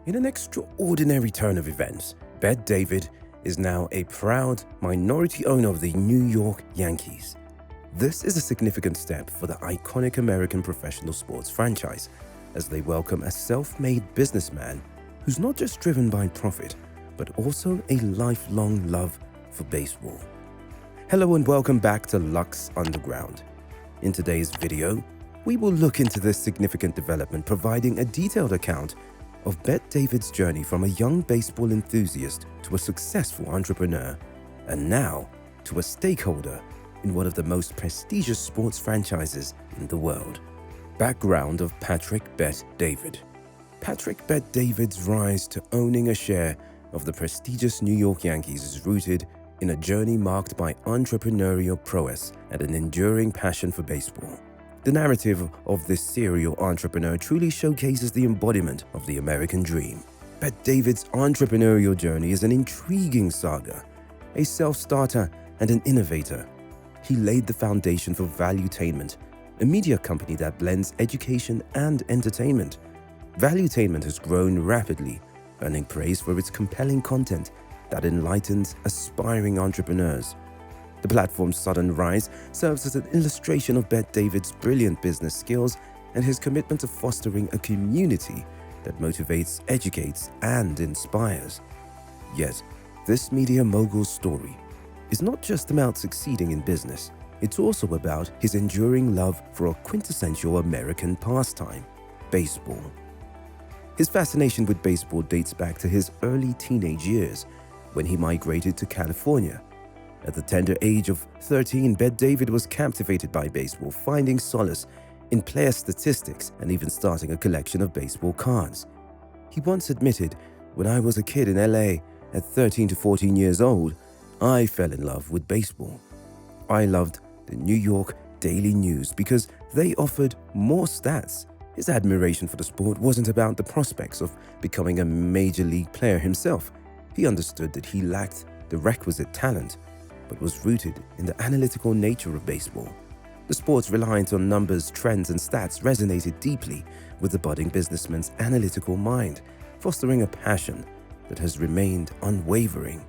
In an extraordinary turn of events, Bet David is now a proud minority owner of the New York Yankees. This is a significant step for the iconic American professional sports franchise, as they welcome a self-made businessman who's not just driven by profit, but also a lifelong love for baseball. Hello and welcome back to Lux Underground. In today's video, we will look into this significant development, providing a detailed account of Bet David's journey from a young baseball enthusiast to a successful entrepreneur, and now to a stakeholder in one of the most prestigious sports franchises in the world. Background of Patrick Bet David. Patrick Bet David's rise to owning a share of the prestigious New York Yankees is rooted in a journey marked by entrepreneurial prowess and an enduring passion for baseball. The narrative of this serial entrepreneur truly showcases the embodiment of the American dream. Bet David's entrepreneurial journey is an intriguing saga. A self-starter and an innovator, he laid the foundation for Valuetainment, a media company that blends education and entertainment. Valuetainment has grown rapidly, earning praise for its compelling content that enlightens aspiring entrepreneurs. The platform's sudden rise serves as an illustration of Bet David's brilliant business skills and his commitment to fostering a community that motivates, educates, and inspires. Yet, this media mogul's story is not just about succeeding in business, it's also about his enduring love for a quintessential American pastime, baseball. His fascination with baseball dates back to his early teenage years when he migrated to California. At the tender age of 13, Bet David was captivated by baseball, finding solace in player statistics and even starting a collection of baseball cards. He once admitted, "When I was a kid in LA at 13 to 14 years old, I fell in love with baseball. I loved the New York Daily News because they offered more stats." His admiration for the sport wasn't about the prospects of becoming a major league player himself. He understood that he lacked the requisite talent, but was rooted in the analytical nature of baseball. The sport's reliance on numbers, trends, and stats resonated deeply with the budding businessman's analytical mind, fostering a passion that has remained unwavering.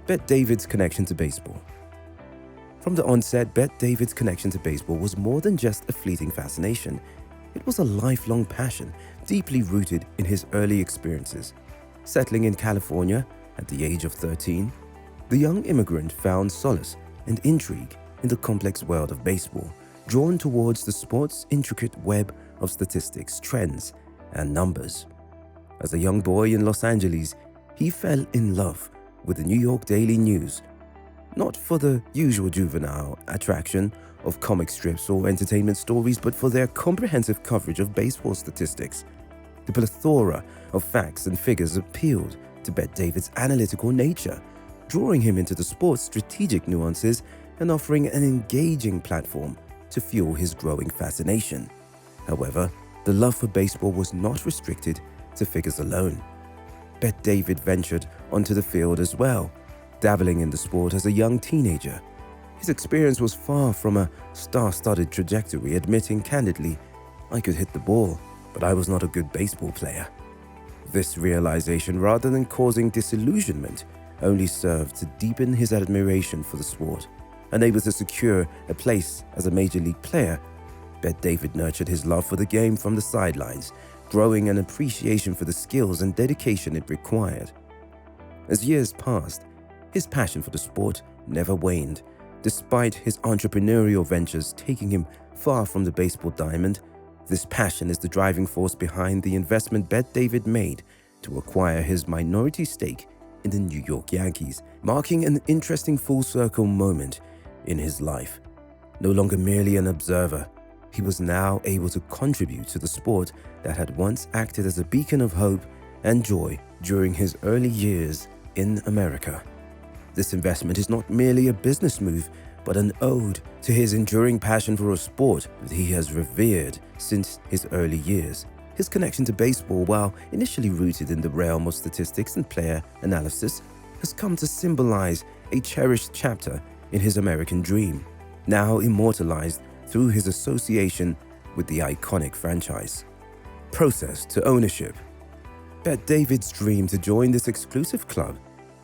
Bet David's connection to baseball. From the onset, Bet David's connection to baseball was more than just a fleeting fascination. It was a lifelong passion, deeply rooted in his early experiences. Settling in California at the age of 13, the young immigrant found solace and intrigue in the complex world of baseball, drawn towards the sport's intricate web of statistics, trends, and numbers. As a young boy in Los Angeles, he fell in love with the New York Daily News, not for the usual juvenile attraction of comic strips or entertainment stories, but for their comprehensive coverage of baseball statistics. The plethora of facts and figures appealed to Bet David's analytical nature, drawing him into the sport's strategic nuances and offering an engaging platform to fuel his growing fascination. However, the love for baseball was not restricted to figures alone. Bet David ventured onto the field as well, dabbling in the sport as a young teenager. His experience was far from a star-studded trajectory, admitting candidly, "I could hit the ball, but I was not a good baseball player." This realization, rather than causing disillusionment, only served to deepen his admiration for the sport. Unable to secure a place as a major league player, Bet David nurtured his love for the game from the sidelines, growing an appreciation for the skills and dedication it required. As years passed, his passion for the sport never waned. Despite his entrepreneurial ventures taking him far from the baseball diamond, this passion is the driving force behind the investment Bet David made to acquire his minority stake in the New York Yankees, marking an interesting full-circle moment in his life. No longer merely an observer, he was now able to contribute to the sport that had once acted as a beacon of hope and joy during his early years in America. This investment is not merely a business move, but an ode to his enduring passion for a sport that he has revered since his early years. His connection to baseball, while initially rooted in the realm of statistics and player analysis, has come to symbolize a cherished chapter in his American dream, now immortalized through his association with the iconic franchise. Process to ownership. Bet David's dream to join this exclusive club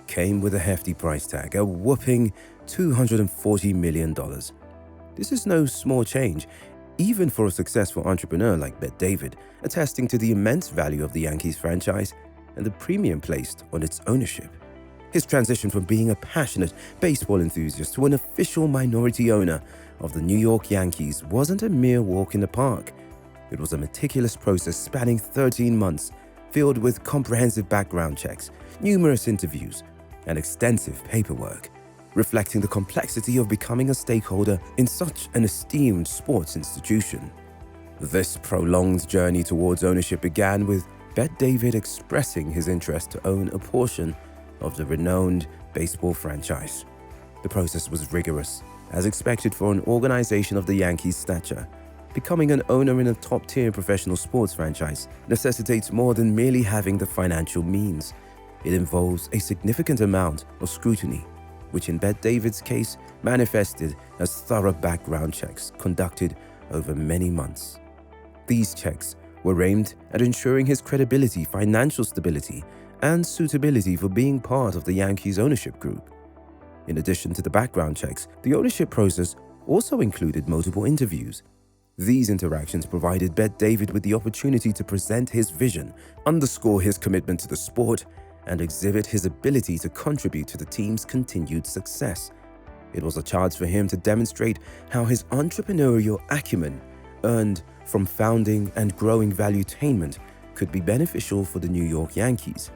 came with a hefty price tag, a whopping $240 million. This is no small change, even for a successful entrepreneur like Bet David, attesting to the immense value of the Yankees franchise and the premium placed on its ownership. His transition from being a passionate baseball enthusiast to an official minority owner of the New York Yankees wasn't a mere walk in the park. It was a meticulous process spanning 13 months, filled with comprehensive background checks, numerous interviews, and extensive paperwork, reflecting the complexity of becoming a stakeholder in such an esteemed sports institution. This prolonged journey towards ownership began with Bet David expressing his interest to own a portion of the renowned baseball franchise. The process was rigorous, as expected for an organization of the Yankees' stature. Becoming an owner in a top-tier professional sports franchise necessitates more than merely having the financial means. It involves a significant amount of scrutiny, which in Bet David's case manifested as thorough background checks conducted over many months. These checks were aimed at ensuring his credibility, financial stability, and suitability for being part of the Yankees ownership group. In addition to the background checks, the ownership process also included multiple interviews. These interactions provided Bet David with the opportunity to present his vision, underscore his commitment to the sport, and exhibit his ability to contribute to the team's continued success. It was a chance for him to demonstrate how his entrepreneurial acumen, earned from founding and growing Valuetainment, could be beneficial for the New York Yankees.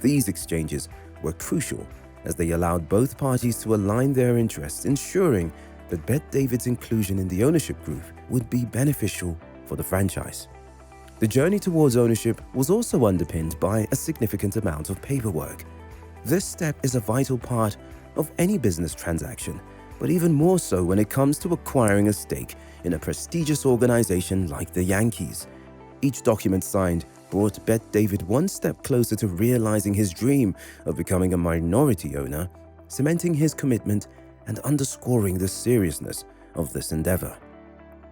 These exchanges were crucial as they allowed both parties to align their interests, ensuring that Bet David's inclusion in the ownership group would be beneficial for the franchise. The journey towards ownership was also underpinned by a significant amount of paperwork. This step is a vital part of any business transaction, but even more so when it comes to acquiring a stake in a prestigious organization like the Yankees. Each document signed brought Bet David one step closer to realizing his dream of becoming a minority owner, cementing his commitment and underscoring the seriousness of this endeavor.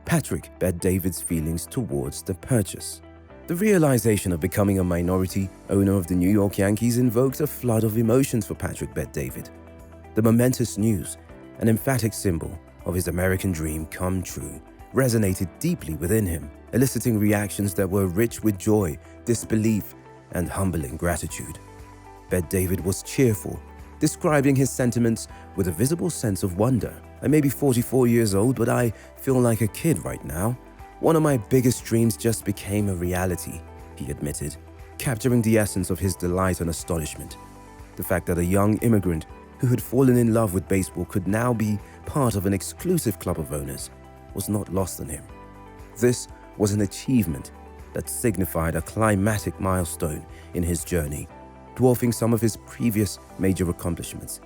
Patrick Bet David's feelings towards the purchase. The realization of becoming a minority owner of the New York Yankees invoked a flood of emotions for Patrick Bet David. The momentous news, an emphatic symbol of his American dream come true, resonated deeply within him, eliciting reactions that were rich with joy, disbelief, and humbling gratitude. Bet David was cheerful, describing his sentiments with a visible sense of wonder. "I may be 44 years old, but I feel like a kid right now. One of my biggest dreams just became a reality," he admitted, capturing the essence of his delight and astonishment. The fact that a young immigrant who had fallen in love with baseball could now be part of an exclusive club of owners was not lost on him. This was an achievement that signified a climatic milestone in his journey, dwarfing some of his previous major accomplishments.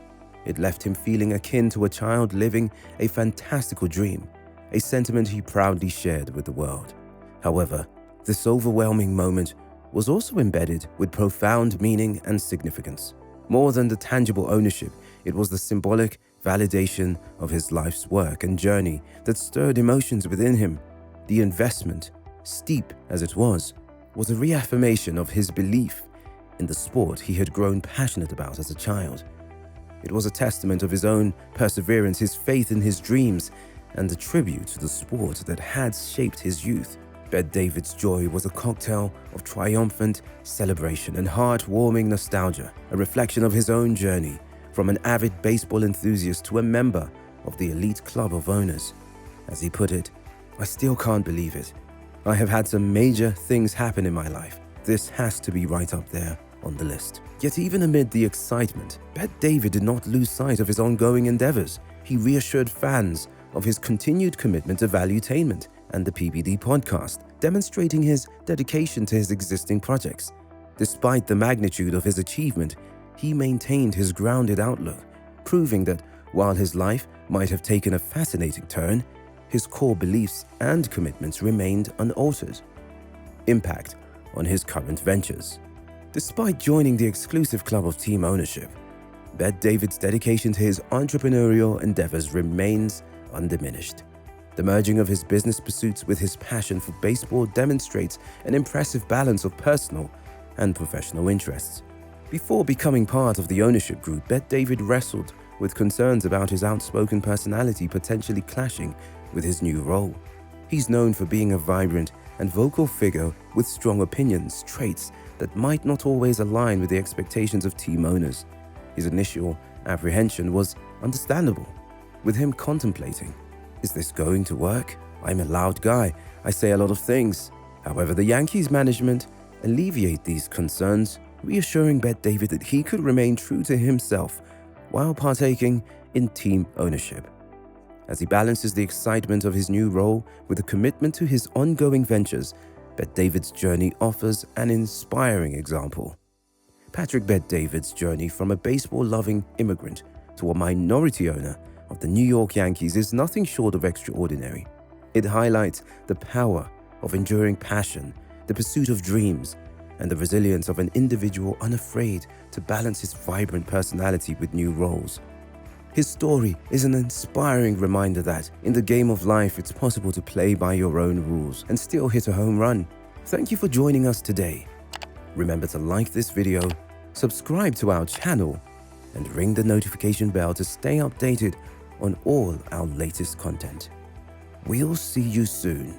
It left him feeling akin to a child living a fantastical dream, a sentiment he proudly shared with the world. However, this overwhelming moment was also embedded with profound meaning and significance. More than the tangible ownership, it was the symbolic validation of his life's work and journey that stirred emotions within him. The investment, steep as it was a reaffirmation of his belief in the sport he had grown passionate about as a child. It was a testament of his own perseverance, his faith in his dreams, and a tribute to the sport that had shaped his youth. Bet David's joy was a cocktail of triumphant celebration and heartwarming nostalgia, a reflection of his own journey from an avid baseball enthusiast to a member of the elite club of owners. As he put it, "I still can't believe it. I have had some major things happen in my life. This has to be right up there on the list." Yet even amid the excitement, Bet David did not lose sight of his ongoing endeavors. He reassured fans of his continued commitment to Valuetainment and the PBD podcast, demonstrating his dedication to his existing projects. Despite the magnitude of his achievement, he maintained his grounded outlook, proving that while his life might have taken a fascinating turn, his core beliefs and commitments remained unaltered. Impact on his current ventures. Despite joining the exclusive club of team ownership, Bet David's dedication to his entrepreneurial endeavors remains undiminished. The merging of his business pursuits with his passion for baseball demonstrates an impressive balance of personal and professional interests. Before becoming part of the ownership group, Bet David wrestled with concerns about his outspoken personality potentially clashing with his new role. He's known for being a vibrant and vocal figure with strong opinions, traits that might not always align with the expectations of team owners. His initial apprehension was understandable, with him contemplating, is this going to work? I'm a loud guy, I say a lot of things. However, the Yankees management alleviate these concerns, reassuring Bet David that he could remain true to himself while partaking in team ownership. As he balances the excitement of his new role with a commitment to his ongoing ventures, Bet David's journey offers an inspiring example. Patrick Bet David's journey from a baseball-loving immigrant to a minority owner of the New York Yankees is nothing short of extraordinary. It highlights the power of enduring passion, the pursuit of dreams, and the resilience of an individual unafraid to balance his vibrant personality with new roles. His story is an inspiring reminder that, in the game of life, it's possible to play by your own rules and still hit a home run. Thank you for joining us today. Remember to like this video, subscribe to our channel, and ring the notification bell to stay updated on all our latest content. We'll see you soon.